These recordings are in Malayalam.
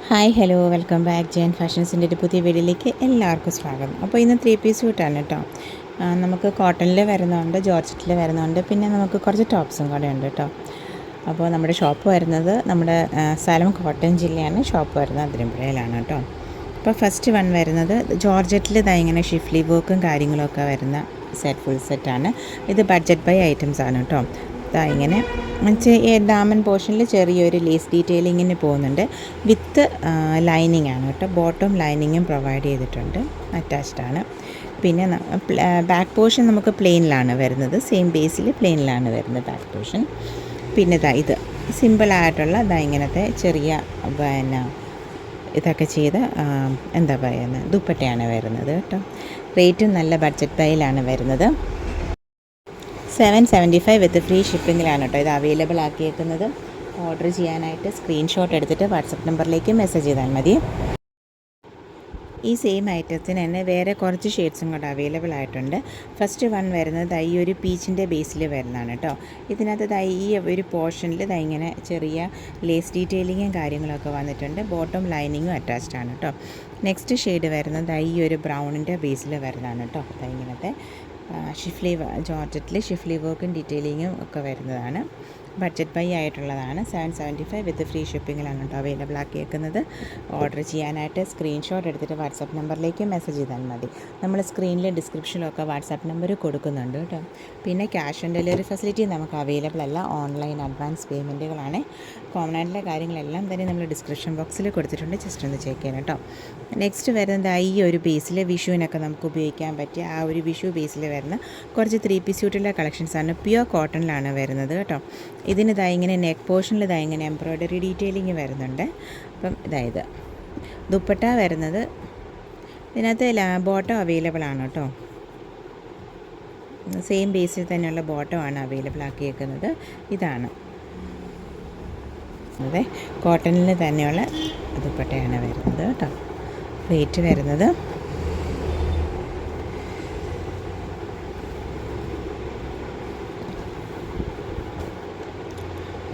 ഹായ് ഹലോ വെൽക്കം ബാക്ക് ജെൻ ഫാഷൻസിൻ്റെ ഒരു പുതിയ വീഡിയോയിലേക്ക് എല്ലാവർക്കും സ്വാഗതം. അപ്പോൾ ഇന്ന് 3 പീസ് സൂട്ടാണ് കേട്ടോ. നമുക്ക് കോട്ടണിൽ വരുന്നുണ്ട്, ജോർജറ്റിൽ വരുന്നുണ്ട്, പിന്നെ നമുക്ക് കുറച്ച് ടോപ്സും കൂടെ ഉണ്ട് കേട്ടോ. അപ്പോൾ നമ്മുടെ ഷോപ്പ് വരുന്നത് നമ്മുടെ സ്ഥലം കോട്ടയം ജില്ലയാണ്. ഷോപ്പ് വരുന്നത് അതിരമ്പുഴയിലാണ് കേട്ടോ. അപ്പോൾ ഫസ്റ്റ് വൺ വരുന്നത് ജോർജറ്റിൽ ഇങ്ങനെ ഷിഫ്ലി വർക്കും കാര്യങ്ങളൊക്കെ വരുന്ന ഫുൾ സെറ്റാണ്. ഇത് ബഡ്ജറ്റ് ബൈ ഐറ്റംസ് ആണ് കേട്ടോ. ഇങ്ങനെ ഡാമൻ പോർഷനിൽ ചെറിയൊരു ലേസ് ഡീറ്റെയിലിങ്ങിന് പോകുന്നുണ്ട്. വിത്ത് ലൈനിങ് ആണ് കേട്ടോ. ബോട്ടം ലൈനിങ്ങും പ്രൊവൈഡ് ചെയ്തിട്ടുണ്ട്, അറ്റാച്ച്ഡ് ആണ്. പിന്നെ ബാക്ക് പോർഷൻ നമുക്ക് പ്ലെയിനിലാണ് വരുന്നത്, സെയിം ബേസിൽ പ്ലെയിനിലാണ് വരുന്നത് ബാക്ക് പോർഷൻ. പിന്നെ ഇത് സിമ്പിളായിട്ടുള്ള ഇങ്ങനത്തെ ചെറിയ പിന്നെ ഇതൊക്കെ ചെയ്ത് എന്താ പറയുന്നത് ദുപ്പട്ടയാണ് വരുന്നത് കേട്ടോ. റേറ്റും നല്ല ബഡ്ജറ്റ് ബൈയിലാണ് വരുന്നത്. 775 വിത്ത് ഫ്രീ ഷിപ്പിങ്ങിലാണ് കേട്ടോ ഇത് അവൈലബിൾ ആക്കിയേക്കുന്നത്. ഓർഡർ ചെയ്യാനായിട്ട് സ്ക്രീൻഷോട്ട് എടുത്തിട്ട് വാട്സപ്പ് നമ്പറിലേക്ക് മെസ്സേജ് ചെയ്താൽ മതി. ഈ സെയിം ഐറ്റത്തിന് തന്നെ വേറെ കുറച്ച് ഷെയ്ഡ്സും കൂടെ അവൈലബിൾ ആയിട്ടുണ്ട്. ഫസ്റ്റ് വൺ വരുന്നത് ഈ ഒരു പീച്ചിൻ്റെ ബേസിൽ വരുന്നതാണ് കേട്ടോ. ഇതിനകത്ത് ഈ ഒരു പോർഷനിൽ ഇങ്ങനെ ചെറിയ ലേസ് ഡീറ്റെയിലിങ്ങും കാര്യങ്ങളൊക്കെ വന്നിട്ടുണ്ട്. ബോട്ടം ലൈനിങ്ങും അറ്റാച്ച്ഡ് ആണ് കേട്ടോ. നെക്സ്റ്റ് ഷെയ്ഡ് വരുന്നത് ഈ ഒരു ബ്രൗണിൻ്റെ ബേസിൽ വരുന്നതാണ് കേട്ടോ. ഇങ്ങനത്തെ ഷിഫ്ലി ജോർജറ്റിൽ ഷിഫ്ലി വർക്കും ഡീറ്റെയിലിങ്ങും ഒക്കെ വരുന്നതാണ്. ബഡ്ജറ്റ് ബൈ ആയിട്ടുള്ളതാണ്. 775 വിത്ത് ഫ്രീ ഷിപ്പിങ്ങിലാണ് കേട്ടോ അവൈലബിൾ ആക്കിയേക്കുന്നത്. ഓർഡർ ചെയ്യാനായിട്ട് സ്ക്രീൻഷോട്ട് എടുത്തിട്ട് വാട്സാപ്പ് നമ്പറിലേക്ക് മെസ്സേജ് ചെയ്താൽ മതി. നമ്മൾ സ്ക്രീനിൽ ഡിസ്ക്രിപ്ഷനിലൊക്കെ വാട്സാപ്പ് നമ്പർ കൊടുക്കുന്നുണ്ട് കേട്ടോ. പിന്നെ ക്യാഷ് ഓൺ ഡെലിവറി ഫെസിലിറ്റി നമുക്ക് അവൈലബിൾ അല്ല, ഓൺലൈൻ അഡ്വാൻസ് പേയ്മെൻറ്റുകളാണ്. കോമൺ ആയിട്ടുള്ള കാര്യങ്ങളെല്ലാം തന്നെ നമ്മൾ ഡിസ്ക്രിപ്ഷൻ ബോക്സിൽ കൊടുത്തിട്ടുണ്ട്, ജസ്റ്റ് ഒന്ന് ചെക്ക് ചെയ്യണം കേട്ടോ. നെക്സ്റ്റ് വരുന്നത് ഈ ഒരു ബേസിൽ വിഷുവിനൊക്കെ നമുക്ക് ഉപയോഗിക്കാൻ പറ്റിയ ആ ഒരു വിഷു ബേസിൽ വരുന്ന കുറച്ച് 3 പീസ് സ്യൂട്ടിലെ കളക്ഷൻസാണ്. പ്യുവർ കോട്ടണിലാണ് വരുന്നത് കേട്ടോ. ഇതിന് ഇങ്ങനെ നെക്ക് പോർഷനിൽ ഇങ്ങനെ എംബ്രോയ്ഡറി ഡീറ്റെയിലിങ് വരുന്നുണ്ട്. അപ്പം ഇത് ദുപ്പട്ട വരുന്നത് ഇതിനകത്ത് ബോട്ടം അവൈലബിൾ ആണ് കേട്ടോ. സെയിം ബേസിൽ തന്നെയുള്ള ബോട്ടമാണ് അവൈലബിൾ ആക്കിയേക്കുന്നത്. ഇതാണ് അതെ കോട്ടണിൽ തന്നെയുള്ള ദുപ്പട്ടയാണ് വരുന്നത് കേട്ടോ. റേറ്റ് വരുന്നത്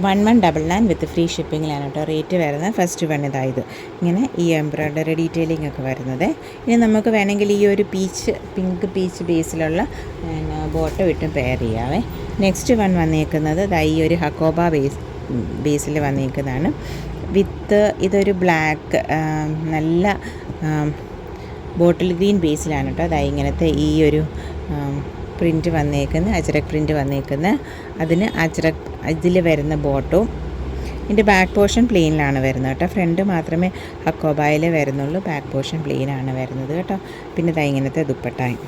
1199 വിത്ത് ഫ്രീ ഷിപ്പിങ്ങിലാണ് കേട്ടോ റേറ്റ് വരുന്നത്. ഫസ്റ്റ് വൺ ഇത് ഇങ്ങനെ ഈ എംബ്രോയ്ഡറി ഡീറ്റെയിലിംഗ് ഒക്കെ വരുന്നത്. ഇനി നമുക്ക് വേണമെങ്കിൽ ഈ ഒരു പിങ്ക് പീച്ച് ബേസിലുള്ള ബോട്ടം ഇട്ടും പെയർ ചെയ്യാവേ. നെക്സ്റ്റ് വൺ വന്നേക്കുന്നത് ഈ ഒരു ഹക്കോബ ബേസിൽ വന്നേക്കുന്നതാണ്. വിത്ത് ഇതൊരു ബ്ലാക്ക് നല്ല ബോട്ടിൽ ഗ്രീൻ ബേസിലാണ് കേട്ടോ. ഇങ്ങനത്തെ ഈ ഒരു പ്രിൻറ്റ് വന്നേക്കുന്നത്, അജ്രക് പ്രിൻറ്റ് വന്നേക്കുന്നത്. അതിന് അജ്രക് ഇതിൽ വരുന്ന ബോട്ടവും ഇതിൻ്റെ ബാക്ക് പോർഷൻ പ്ലെയിനിലാണ് വരുന്നത് കേട്ടോ. ഫ്രണ്ട് മാത്രമേ ഹക്കോബായിൽ വരുന്നുള്ളൂ, ബാക്ക് പോർഷൻ പ്ലെയിനാണ് വരുന്നത് കേട്ടോ. പിന്നെ ഇങ്ങനത്തെ ദുപ്പട്ടായും.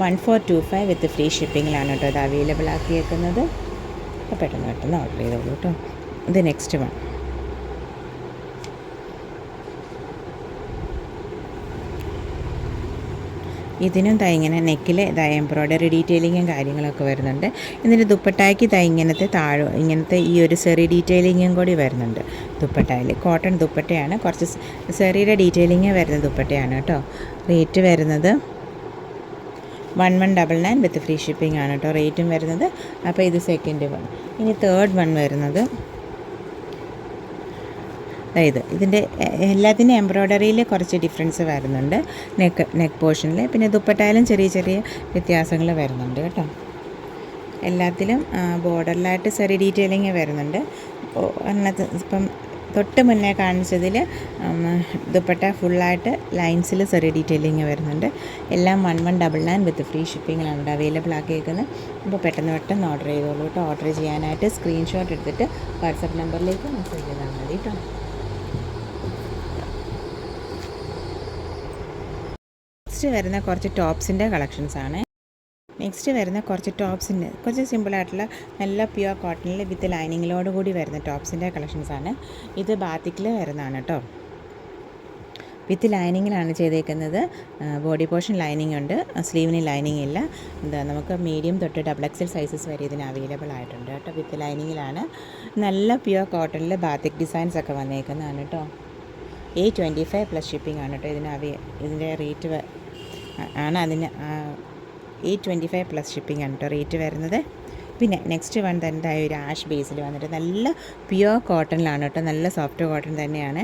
$1425 വിത്ത് ഫ്രീ ഷിപ്പിങ്ങിലാണ് കേട്ടോ ഇത് അവൈലബിൾ ആക്കിയേക്കുന്നത്. അപ്പോൾ പെട്ടെന്ന് ഓർഡർ ചെയ്തോളൂ കേട്ടോ. ഇത് നെക്സ്റ്റ് വൺ ഇതിനും ഇങ്ങനെ നെക്കിൽ എംബ്രോയ്ഡറി ഡീറ്റെയിലിങ്ങും കാര്യങ്ങളൊക്കെ വരുന്നുണ്ട്. ഇതിൻ്റെ ദുപ്പട്ടായ്ക്ക് ഇങ്ങനത്തെ ഈ ഒരു സെറി ഡീറ്റെയിലിങ്ങും കൂടി വരുന്നുണ്ട് ദുപ്പട്ടായിൽ. കോട്ടൺ ദുപ്പട്ടയാണ്, കുറച്ച് സെറിയുടെ ഡീറ്റെയിലിങ് വരുന്ന ദുപ്പട്ടയാണ് കേട്ടോ. റേറ്റ് വരുന്നത് 1199 വിത്ത് ഫ്രീ ഷിപ്പിംഗ് ആണ് കേട്ടോ റേറ്റും വരുന്നത്. അപ്പോൾ ഇത് സെക്കൻഡ് വൺ. ഇനി തേർഡ് വൺ വരുന്നത് ഇതിൻ്റെ എല്ലാത്തിൻ്റെ എംബ്രോയ്ഡറിയിൽ കുറച്ച് ഡിഫറൻസ് വരുന്നുണ്ട് നെക്ക് പോർഷനിൽ. പിന്നെ ദുപ്പട്ടായാലും ചെറിയ വ്യത്യാസങ്ങൾ വരുന്നുണ്ട് കേട്ടോ. എല്ലാത്തിലും ബോർഡറിലായിട്ട് ചെറിയ ഡീറ്റെയിലിങ് വരുന്നുണ്ട്. ഇപ്പം തൊട്ട് മുന്നേ കാണിച്ചതിൽ ദുപ്പട്ട ഫുള്ളായിട്ട് ലൈൻസിൽ ചെറിയ ഡീറ്റെയിലിങ് വരുന്നുണ്ട്. എല്ലാം 1199 വിത്ത് ഫ്രീ ഷിപ്പിങ്ങിലാണ് അവൈലബിൾ ആക്കിയേക്കുന്നത്. അപ്പോൾ പെട്ടെന്ന് ഓർഡർ ചെയ്തോളൂ കേട്ടോ. ഓർഡർ ചെയ്യാനായിട്ട് സ്ക്രീൻഷോട്ട് എടുത്തിട്ട് വാട്സപ്പ് നമ്പറിലേക്ക് മെസ്സേജ് ചെയ്താൽ മതി കേട്ടോ. നെക്സ്റ്റ് വരുന്ന കുറച്ച് ടോപ്സിൻ്റെ കളക്ഷൻസാണ്. നെക്സ്റ്റ് വരുന്ന കുറച്ച് ടോപ്സിൻ്റെ കുറച്ച് സിമ്പിളായിട്ടുള്ള നല്ല പ്യുവർ കോട്ടണിൽ വിത്ത് ലൈനിങ്ങിലോട് കൂടി വരുന്ന ടോപ്സിൻ്റെ കളക്ഷൻസാണ്. ഇത് ബാത്തിക്കിൽ വരുന്നതാണ് കേട്ടോ. വിത്ത് ലൈനിങ്ങിലാണ് ചെയ്തേക്കുന്നത്. ബോഡി പോർഷൻ ലൈനിങ് ഉണ്ട്, സ്ലീവിന് ലൈനിങ് ഇല്ല. നമുക്ക് മീഡിയം തൊട്ട് XXL സൈസസ് വരെ ഇതിന് അവൈലബിൾ ആയിട്ടുണ്ട് കേട്ടോ. വിത്ത് ലൈനിങ്ങിലാണ്. നല്ല പ്യുവർ കോട്ടണിൽ ബാത്തിക് ഡിസൈൻസ് ഒക്കെ വന്നേക്കുന്നതാണ് കേട്ടോ. 825 പ്ലസ് ഷിപ്പിംഗ് ആണ് കേട്ടോ ഇതിൻ്റെ റേറ്റ് ആണ് അതിന് 825 പ്ലസ് ഷിപ്പിംഗ് ആണ് കേട്ടോ റേറ്റ് വരുന്നത്. പിന്നെ നെക്സ്റ്റ് വൺ തന്നെ ഒരു ആഷ് ബേസിൽ വന്നിട്ട് നല്ല പ്യുവർ കോട്ടണിലാണ് കേട്ടോ, നല്ല സോഫ്റ്റ് കോട്ടൺ തന്നെയാണ്.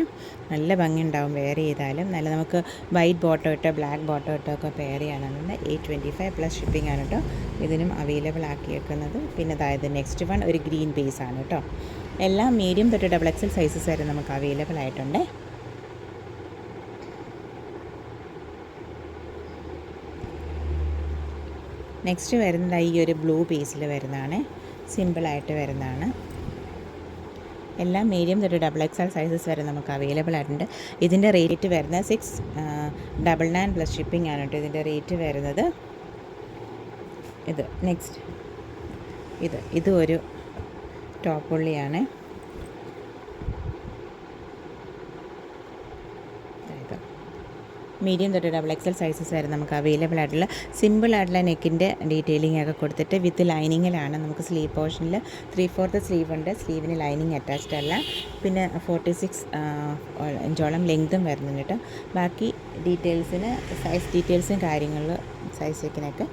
നല്ല ഭംഗി ഉണ്ടാവും വെയർ ചെയ്താലും. നല്ല നമുക്ക് വൈറ്റ് ബോട്ടം ഇട്ടോ ബ്ലാക്ക് ബോട്ടം ഇട്ടോ ഒക്കെ പെയർ ചെയ്യാനാണ്. 825 പ്ലസ് ഷിപ്പിംഗ് ആണ് കേട്ടോ ഇതിനും അവൈലബിൾ ആക്കിയേക്കുന്നത്. പിന്നെ അതായത് നെക്സ്റ്റ് വൺ ഒരു ഗ്രീൻ ബേസ് ആണ് കേട്ടോ. എല്ലാം മീഡിയം തൊട്ട് XXL സൈസസ് വരെ നമുക്ക് അവൈലബിൾ ആയിട്ടുണ്ട്. നെക്സ്റ്റ് വരുന്നത് ഈ ഒരു ബ്ലൂ പീസിൽ വരുന്നതാണ്, സിമ്പിളായിട്ട് വരുന്നതാണ്. എല്ലാം മീഡിയം തൊട്ട് XXL സൈസസ് വരെ നമുക്ക് അവൈലബിൾ ആയിട്ടുണ്ട്. ഇതിൻ്റെ റേറ്റ് വരുന്നത് 699 പ്ലസ് ഷിപ്പിംഗ് ആണ് കേട്ടോ ഇതിൻ്റെ റേറ്റ് വരുന്നത്. ഇത് നെക്സ്റ്റ് ഇത് ഒരു ടോപ്പ് ഉള്ളിയാണ്. മീഡിയം തൊട്ട് XXL സൈസസ് വരെ നമുക്ക് അവൈലബിൾ ആയിട്ടുള്ള സിമ്പിളായിട്ടുള്ള നെക്കിൻ്റെ ഡീറ്റെയിലിംഗ് ഒക്കെ കൊടുത്തിട്ട് വിത്ത് ലൈനിങ്ങിലാണ്. നമുക്ക് സ്ലീവ് പോർഷനിൽ 3/4 സ്ലീവ് ഉണ്ട്, സ്ലീവിന് ലൈനിങ് അറ്റാച്ച്ഡ് അല്ല. പിന്നെ 46 ഇഞ്ചോളം ലെങ്തും വരുന്നുണ്ട് കേട്ടോ. ബാക്കി ഡീറ്റെയിൽസിന് സൈസ് ഡീറ്റെയിൽസും കാര്യങ്ങൾ സൈസ് ചെക്കിനൊക്കെ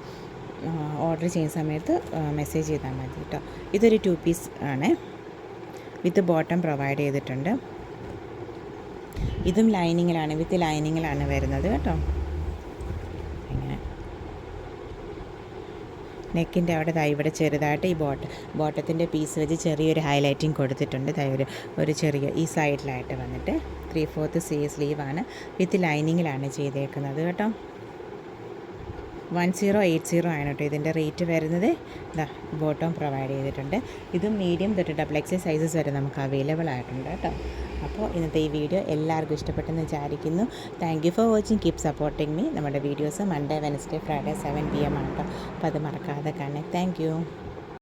ഓർഡർ ചെയ്യുന്ന സമയത്ത് മെസ്സേജ് ചെയ്താൽ മതി കേട്ടോ. ഇതൊരു 2 പീസ് ആണ്, വിത്ത് ബോട്ടം പ്രൊവൈഡ് ചെയ്തിട്ടുണ്ട്. ഇതും ലൈനിങ്ങിലാണ്, വിത്ത് ലൈനിങ്ങിലാണ് വരുന്നത് കേട്ടോ. ഇങ്ങനെ നെക്കിൻ്റെ അവിടെ ഇവിടെ ചെറുതായിട്ട് ഈ ബോട്ടത്തിൻ്റെ പീസ് വെച്ച് ചെറിയൊരു ഹൈലൈറ്റിങ് കൊടുത്തിട്ടുണ്ട്. ഒരു ചെറിയ ഈ സൈഡിലായിട്ട് വന്നിട്ട് 3/4 സ്ലീവാണ്, വിത്ത് ലൈനിങ്ങിലാണ് ചെയ്തേക്കുന്നത് കേട്ടോ. 1080 ആണ് കേട്ടോ ഇതിൻ്റെ റേറ്റ് വരുന്നത്. ബോട്ടം പ്രൊവൈഡ് ചെയ്തിട്ടുണ്ട്. ഇതും മീഡിയം തൊട്ട് XXL സൈസസ് വരെ നമുക്ക് അവൈലബിൾ ആയിട്ടുണ്ട് കേട്ടോ. അപ്പോൾ ഇന്നത്തെ ഈ വീഡിയോ എല്ലാവർക്കും ഇഷ്ടപ്പെട്ടെന്ന് വിചാരിക്കുന്നു. Thank you for watching, keep supporting me. നമ്മുടെ videos Monday, Wednesday, Friday 7 PM ആണ് കേട്ടോ. അപ്പോൾ അത് മറക്കാതെ കാണേ. Thank U.